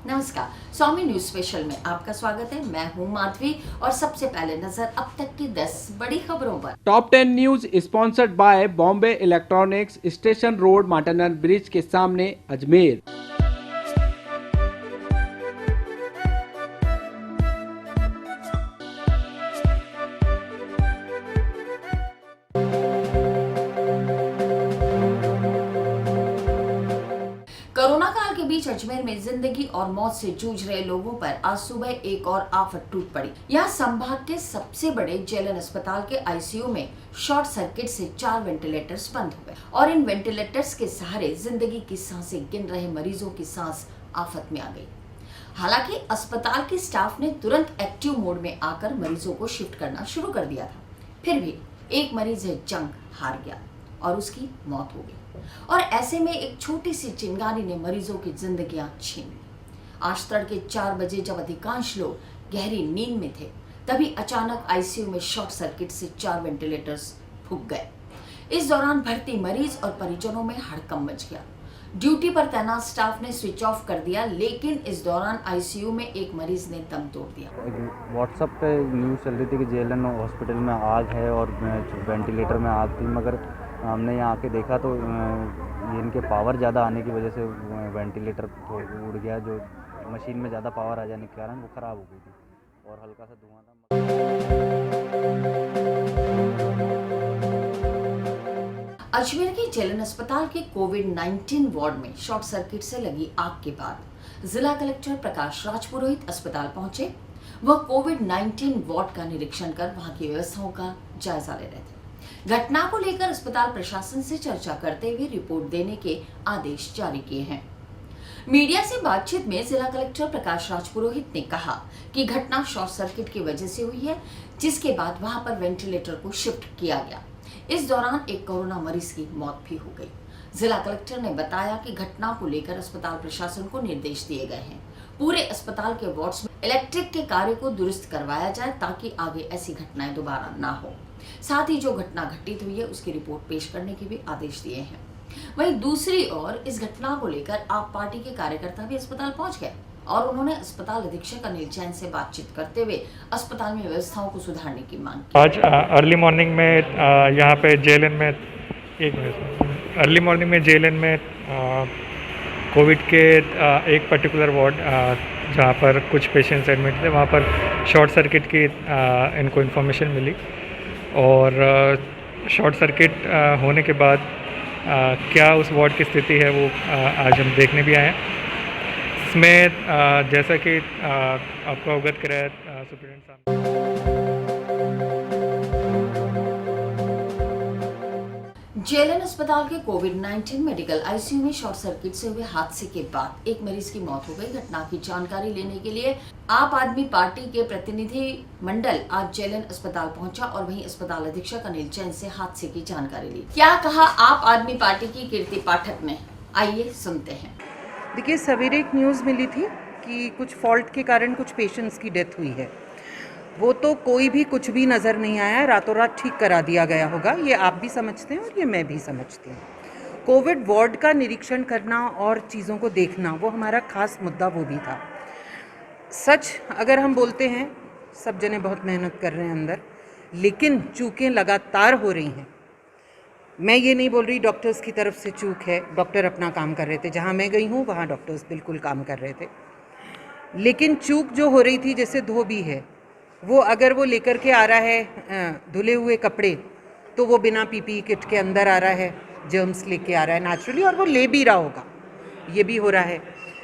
नमस्कार, स्वामी news special में आपका स्वागत है। मैं हूं माधवी और सबसे पहले नजर अब तक की 10 बड़ी खबरों पर। Top 10 news sponsored by Bombay electronics, station road, माटनर ब्रिज के सामने, अजमेर। कोरोना काल के बीच अजमेर में जिंदगी और मौत से जूझ रहे लोगों पर आज सुबह एक और आफत टूट पड़ी। यहाँ संभाग के सबसे बड़े जेएलएन अस्पताल के आईसीयू में शॉर्ट सर्किट से 4 वेंटिलेटर्स बंद हो गए और इन वेंटिलेटर्स के सहारे जिंदगी की सांसें गिन रहे मरीजों की सांस आफत में आ गई। हालांकि अस्पताल के स्टाफ ने तुरंत एक्टिव मोड में आकर मरीजों को शिफ्ट करना शुरू कर दिया था। फिर भी एक मरीज जंग हार गया और उसकी मौत हो गई और ऐसे में एक छोटी सी चिंगारी ने मरीजों की जिंदगियां छीन ली। आज तड़के 4 बजे जब अधिकांश लोग गहरी नींद में थे, तभी अचानक आईसीयू में शॉर्ट सर्किट से 4 वेंटिलेटर्स फूंक गए। इस दौरान भर्ती मरीज और परिजनों में हड़कंप मच गया। ड्यूटी पर तैनात स्टाफ ने स्विच ऑफ कर दिया, लेकिन इस दौरान आईसीयू में एक मरीज ने दम तोड़ दिया। व्हाट्सएप पे न्यूज़ चल रही थी कि जेएलएन हॉस्पिटल में आग है और वेंटिलेटर में आग थी, मगर हमने यहाँ आके देखा तो इनके पावर ज़्यादा आने की वजह से वेंटिलेटर उड़ गया। जो मशीन में ज़्यादा पावर आ जाने के कारण वो ख़राब हो गई थी और हल्का सा धुआं था। अजमेर के जेएलएन अस्पताल के कोविड-19 वार्ड में शॉर्ट सर्किट से लगी आग के बाद जिला कलेक्टर प्रकाश राजपुरोहित अस्पताल पहुंचे। वह कोविड-19 वार्ड का निरीक्षण कर वहां की व्यवस्थाओं का जायजा ले रहे थे। घटना को लेकर अस्पताल प्रशासन से चर्चा करते हुए रिपोर्ट देने के आदेश जारी किए हैं। मीडिया से बातचीत में जिला कलेक्टर प्रकाश राजपुरोहित ने कहा कि घटना शॉर्ट सर्किट की वजह से हुई है, जिसके बाद वहां पर वेंटिलेटर को शिफ्ट किया गया। इस दौरान एक कोरोना मरीज की मौत भी हो गई। जिला कलेक्टर ने बताया कि घटना को लेकर अस्पताल प्रशासन को निर्देश दिए गए हैं। पूरे अस्पताल के वार्ड्स में इलेक्ट्रिक के कार्य को दुरुस्त करवाया जाए ताकि आगे ऐसी घटनाएं दोबारा ना हो। साथ ही जो घटना घटित हुई है उसकी रिपोर्ट पेश करने के भी आदेश दिए हैं। वहीं दूसरी ओर इस घटना को लेकर आप पार्टी के कार्यकर्ता भी अस्पताल पहुंच गए और उन्होंने अस्पताल अधीक्षक अनिल जैन से बातचीत करते हुए अस्पताल में व्यवस्थाओं को सुधारने की मांग की। आज अर्ली मॉर्निंग में यहाँ पे जेएलएन में अर्ली मॉर्निंग में जेएलएन में कोविड के एक पर्टिकुलर वार्ड जहाँ पर कुछ पेशेंट्स एडमिट थे, वहाँ पर शॉर्ट सर्किट की इनको इन्फॉर्मेशन मिली और शॉर्ट सर्किट होने के बाद क्या उस वार्ड की स्थिति है वो आज हम देखने भी आए हैं। इसमें जैसा कि आपको अवगत कराया सुप्रिटेंडेंट साहब। जेएलएन अस्पताल के कोविड-19 मेडिकल आईसीयू में शॉर्ट सर्किट से हुए हादसे के बाद एक मरीज की मौत हो गई। घटना की जानकारी लेने के लिए आप आदमी पार्टी के प्रतिनिधि मंडल आज जेएलएन अस्पताल पहुंचा और वहीं अस्पताल अधीक्षक अनिल जैन से हादसे की जानकारी ली। क्या कहा आप आदमी पार्टी की कीर्ति पाठक ने, आइए सुनते हैं। देखिए, सवेरे एक न्यूज़ मिली थी कि कुछ फॉल्ट के कारण कुछ पेशेंट्स की डेथ हुई है। वो तो कोई भी कुछ भी नज़र नहीं आया, रातों रात ठीक करा दिया गया होगा। ये आप भी समझते हैं और ये मैं भी समझती हूँ। कोविड वार्ड का निरीक्षण करना और चीज़ों को देखना वो हमारा खास मुद्दा वो भी था। सच अगर हम बोलते हैं, सब जने बहुत मेहनत कर रहे हैं अंदर, लेकिन चूकें लगातार हो रही हैं। मैं ये नहीं बोल रही डॉक्टर्स की तरफ से चूक है, डॉक्टर अपना काम कर रहे थे। जहाँ मैं गई हूँ वहाँ डॉक्टर्स बिल्कुल काम कर रहे थे, लेकिन चूक जो हो रही थी, जैसे धोबी है, वो अगर वो लेकर के आ रहा है धुले हुए कपड़े, तो वो बिना पीपीई किट के अंदर आ रहा है, जर्म्स लेके आ रहा है नेचुरली, और वो ले भी रहा होगा। ये भी हो रहा है।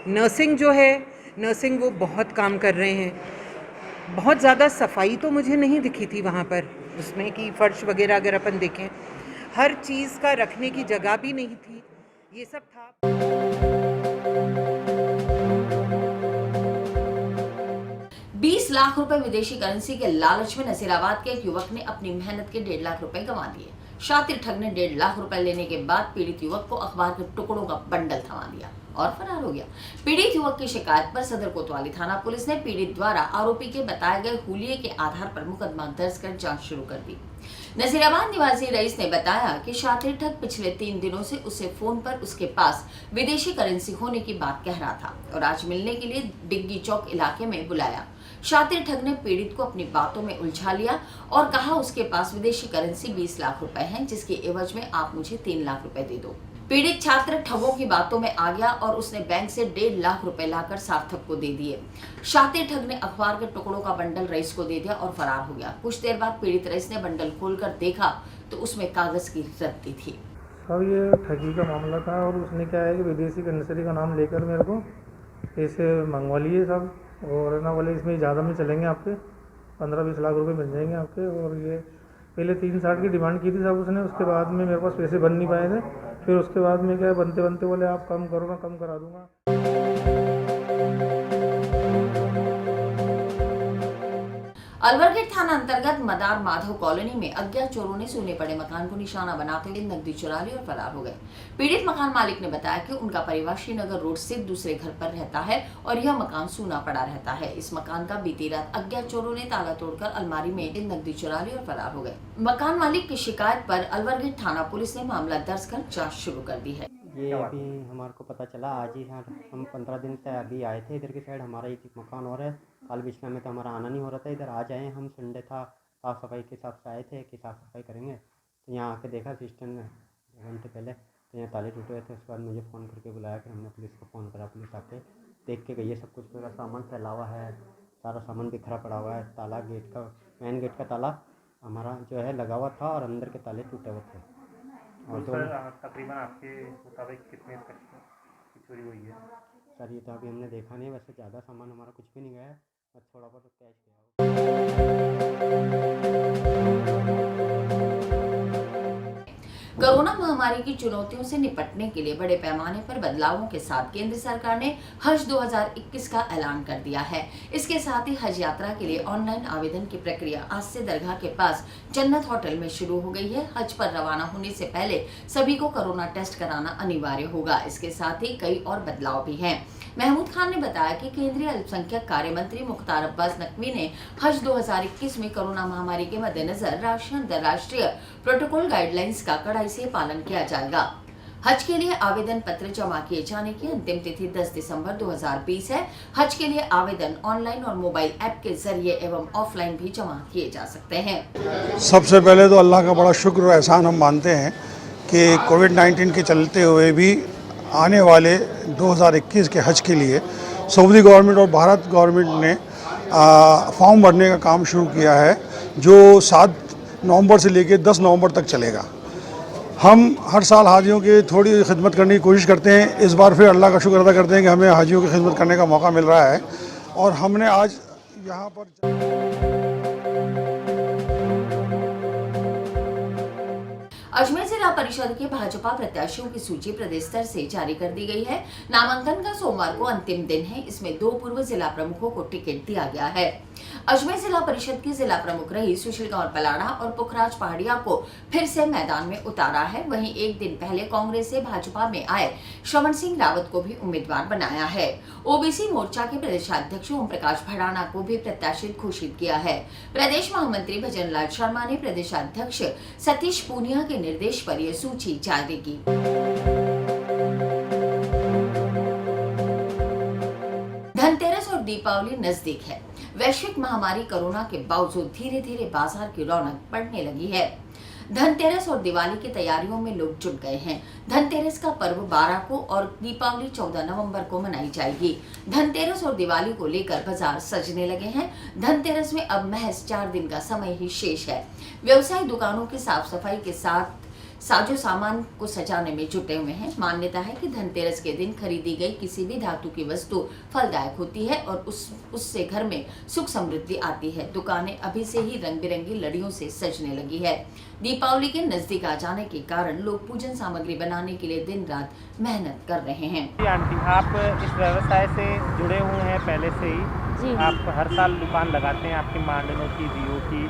नर्सिंग जो है, नर्सिंग वो बहुत काम कर रहे हैं। बहुत ज़्यादा सफाई तो मुझे नहीं दिखी थी वहाँ पर, उसमें कि फर्श वगैरह अगर अपन देखें, हर चीज़ का रखने की जगह भी नहीं थी। ये सब था। 20 लाख रुपए विदेशी करेंसी के लालच में नसीराबाद के एक युवक ने अपनी मेहनत के 1.5 लाख रुपए गंवा दिए। शातिर ठग ने 1.5 लाख रुपए लेने के बाद पीड़ित युवक को अखबार के टुकड़ों का बंडल थमा दिया और फरार हो गया। पीड़ित युवक की शिकायत पर सदर कोतवाली थाना पुलिस ने पीड़ित द्वारा आरोपी के बताए गए हुलिये के आधार पर मुकदमा दर्ज कर जांच शुरू कर दी। नजीराबाद निवासी रईस ने बताया कि शातिर ठग पिछले 3 दिनों से उसे फोन पर उसके पास विदेशी करेंसी होने की बात कह रहा था और आज मिलने के लिए डिग्गी चौक इलाके में बुलाया। शातिर ठग ने पीड़ित को अपनी बातों में उलझा लिया और कहा उसके पास विदेशी करेंसी 20 लाख रुपए है, जिसके एवज में आप मुझे 3 लाख रुपए दे दो। पीड़ित छात्र ठगों की बातों में आ गया और उसने बैंक से 1.5 लाख रुपए लाकर सार्थक को दे दिए। शातिर ठग ने अखबार के टुकड़ों का बंडल रईस को दे दिया और फरार हो गया। कुछ देर बाद पीड़ित रईस ने बंडल खोलकर देखा तो उसमें कागज की रद्दी थी। सब ये ठगी का मामला था और उसने क्या है कि विदेशी करेंसी का नाम लेकर मेरे को पैसे मंगवा लिए सब, और ना बोले इसमें ज़्यादा में चलेंगे, आपके 15-20 लाख रुपए मिल जाएंगे आपके। और ये पहले 360 की डिमांड की थी सब उसने, उसके बाद में मेरे पास पैसे बन नहीं पाए थे। फिर उसके बाद में क्या बनते बनते बोले आप कम करो, मैं कम करा दूंगा। अलवर गेट थाना अंतर्गत मदार माधव कॉलोनी में अज्ञात चोरों ने सूने पड़े मकान को निशाना बनाते हुए नकदी चुरा ली और फरार हो गए। पीड़ित मकान मालिक ने बताया कि उनका परिवार श्रीनगर रोड स्थित दूसरे घर पर रहता है और यह मकान सूना पड़ा रहता है। इस मकान का बीती रात अज्ञात चोरों ने ताला तोड़कर अलमारी में नकदी चुरा ली और फरार हो गए। मकान मालिक की शिकायत पर अलवर गेट थाना पुलिस ने मामला दर्ज कर जाँच शुरू कर दी है। ये अभी हमारे को पता चला आज ही, हम 15 दिन से अभी आए थे इधर की साइड, हमारा एक मकान और है काल बिछना में, तो हमारा आना नहीं हो रहा था, इधर आ जाए हम, संडे था, साफ़ सफाई के हिसाब से आए थे कि साफ़ सफाई करेंगे, तो यहाँ आके देखा सिस्टम में 2 घंटे पहले, तो यहाँ ताले टूटे हुए थे। उसके बाद मुझे फ़ोन करके बुलाया, फिर हमने पुलिस को फ़ोन करा, पुलिस आके देख के गई है, सब कुछ पूरा सामान फैला हुआ है, सारा सामान बिखरा पड़ा हुआ है, ताला गेट का, मेन गेट का ताला हमारा जो है लगा हुआ था और अंदर के ताले टूटे हुए थे। और तो तकरीबन आपके मुताबिक कितने की चोरी हुई है? सर ये तो अभी हमने देखा नहीं, वैसे ज़्यादा सामान हमारा कुछ भी नहीं गया है, बस थोड़ा बहुत कैश गया। कोरोना महामारी की चुनौतियों से निपटने के लिए बड़े पैमाने पर बदलावों के साथ केंद्र सरकार ने हज 2021 का ऐलान कर दिया है। इसके साथ ही हज यात्रा के लिए ऑनलाइन आवेदन की प्रक्रिया आज से दरगाह के पास जन्नत होटल में शुरू हो गई है। हज पर रवाना होने से पहले सभी को कोरोना टेस्ट कराना अनिवार्य होगा। इसके साथ ही कई और बदलाव भी हैं। महमूद खान ने बताया कि केंद्रीय अल्पसंख्यक कार्य मंत्री मुख्तार अब्बास नकवी ने हज 2021 में कोरोना महामारी के मद्देनजर राष्ट्रीय अंतर्राष्ट्रीय प्रोटोकॉल गाइडलाइंस का कड़ाई से पालन किया जाएगा। हज के लिए आवेदन पत्र जमा किए जाने की अंतिम तिथि 10 दिसंबर 2020 है। हज के लिए आवेदन ऑनलाइन और मोबाइल ऐप के जरिए एवं ऑफलाइन भी जमा किए जा सकते हैं। सबसे पहले तो अल्लाह का बड़ा शुक्र और एहसान हम मानते हैं कि कोविड-19 के चलते हुए भी आने वाले 2021 के हज के लिए सऊदी गवर्नमेंट और भारत गवर्नमेंट ने फॉर्म भरने का काम शुरू किया है, जो 7 नवंबर से लेकर 10 नवंबर तक चलेगा। हम हर साल हाजियों की थोड़ी खिदमत करने की कोशिश करते हैं। इस बार फिर अल्लाह का शुक्र अदा करते हैं कि हमें हाजियों की खिदमत करने का मौका मिल रहा है और हमने आज यहाँ पर अजमेर जिला परिषद के भाजपा प्रत्याशियों की सूची प्रदेश स्तर से जारी कर दी गई है। नामांकन का सोमवार को अंतिम दिन है। इसमें 2 पूर्व जिला प्रमुखों को टिकट दिया गया है। अजमेर जिला परिषद की जिला प्रमुख रही सुशील कुमार पलाड़ा और पुखराज पहाड़िया को फिर से मैदान में उतारा है। वहीं एक दिन पहले कांग्रेस से भाजपा में आए श्रवण सिंह रावत को भी उम्मीदवार बनाया है। ओबीसी मोर्चा के प्रदेशाध्यक्ष ओम प्रकाश भड़ाना को भी प्रत्याशी घोषित किया है। प्रदेश महामंत्री भजन लाल शर्मा ने प्रदेशाध्यक्ष सतीश पूनिया के निर्देश पर यह सूची जारी की। धनतेरस और दीपावली नजदीक है। वैश्विक महामारी कोरोना के बावजूद धीरे धीरे बाजार की रौनक बढ़ने लगी है। धनतेरस और दिवाली की तैयारियों में लोग जुट गए हैं। धनतेरस का पर्व 12 को और दीपावली 14 नवंबर को मनाई जाएगी। धनतेरस और दिवाली को लेकर बाजार सजने लगे हैं। धनतेरस में अब महज 4 दिन का समय ही शेष है। व्यवसायी दुकानों की साफ सफाई के साथ साजो सामान को सजाने में जुटे हुए हैं। मान्यता है कि धनतेरस के दिन खरीदी गई किसी भी धातु की वस्तु फलदायक होती है और उससे घर में सुख समृद्धि आती है। दुकानें अभी से ही रंग बिरंगी लड़ियों से सजने लगी है। दीपावली के नजदीक आ जाने के कारण लोग पूजन सामग्री बनाने के लिए दिन रात मेहनत कर रहे हैं। आंटी, आप इस व्यवसाय से जुड़े हुए हैं पहले से ही जी। आप हर साल दुकान लगाते हैं, आपकी मांडनों की, दियों की,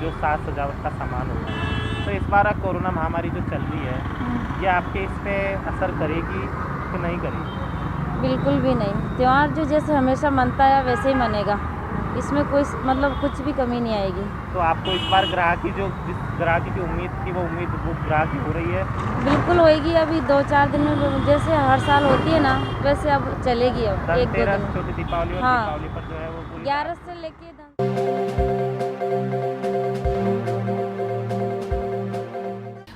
जो साज सजावट का सामान होता है। तो इस बार कोरोना महामारी जो चल रही है, ये आपके इस पे असर करेगी कि नहीं करेगी? बिल्कुल भी नहीं। त्यौहार जो जैसे हमेशा मनता है वैसे ही मनेगा। इसमें कोई मतलब कुछ भी कमी नहीं आएगी। तो आपको इस बार ग्राहकी जिस ग्राहकी की उम्मीद थी वो ग्राहकी हो रही है? बिल्कुल होएगी। अभी 2-4 दिन में जैसे हर साल होती है ना, वैसे अब चलेगी। अब 1-2 दिन छोटी दीपावली और हाँ, दीपावली पर जो है वो पूरी 11 से लेके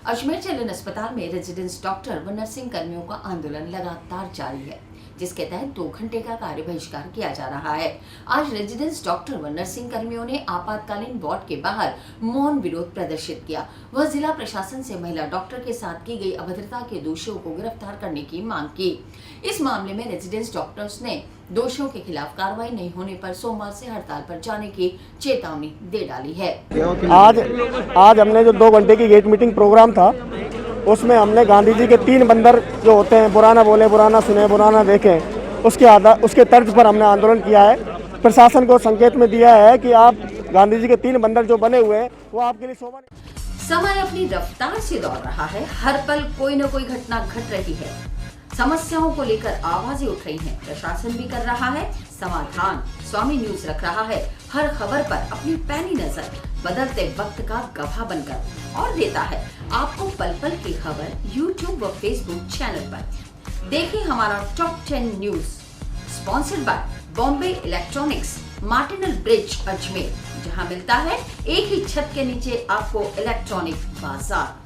अजमेर जिला अस्पताल में रेजिडेंस डॉक्टर व नर्सिंग कर्मियों का आंदोलन लगातार जारी है, जिसके तहत 2 घंटे का कार्य बहिष्कार किया जा रहा है। आज रेजिडेंस डॉक्टर व नर्सिंग कर्मियों ने आपातकालीन वार्ड के बाहर मौन विरोध प्रदर्शित किया। वह जिला प्रशासन से महिला डॉक्टर के साथ की गई अभद्रता के दोषियों को गिरफ्तार करने की मांग की। इस मामले में रेजिडेंस डॉक्टर्स ने दोषियों के खिलाफ कार्रवाई नहीं होने पर सोमवार से हड़ताल पर जाने की चेतावनी दे डाली है। आज हमने जो 2 घंटे की गेट मीटिंग प्रोग्राम था, उसमें हमने गांधी जी के 3 बंदर जो होते हैं, पुराना बोले बुराना सुने बुराना देखे, उसके तर्ज पर हमने आंदोलन किया है। प्रशासन को संकेत में दिया है कि आप गांधी जी के 3 बंदर जो बने हुए हैं वो आपके लिए शोभा नहीं। समय अपनी रफ्तार से दौड़ रहा है, हर पल कोई न कोई घटना घट रही है, समस्याओं को लेकर आवाजें उठ रही हैं, प्रशासन भी कर रहा है समाधान। स्वामी न्यूज रख रहा है हर खबर पर अपनी पैनी नजर, बदलते वक्त का गवाह बनकर, और देता है आपको पल पल की खबर YouTube व Facebook चैनल पर। देखिए हमारा top 10 news, sponsored by Bombay electronics, Martindale bridge Ajmer, जहां मिलता है एक ही छत के नीचे आपको इलेक्ट्रॉनिक बाजार।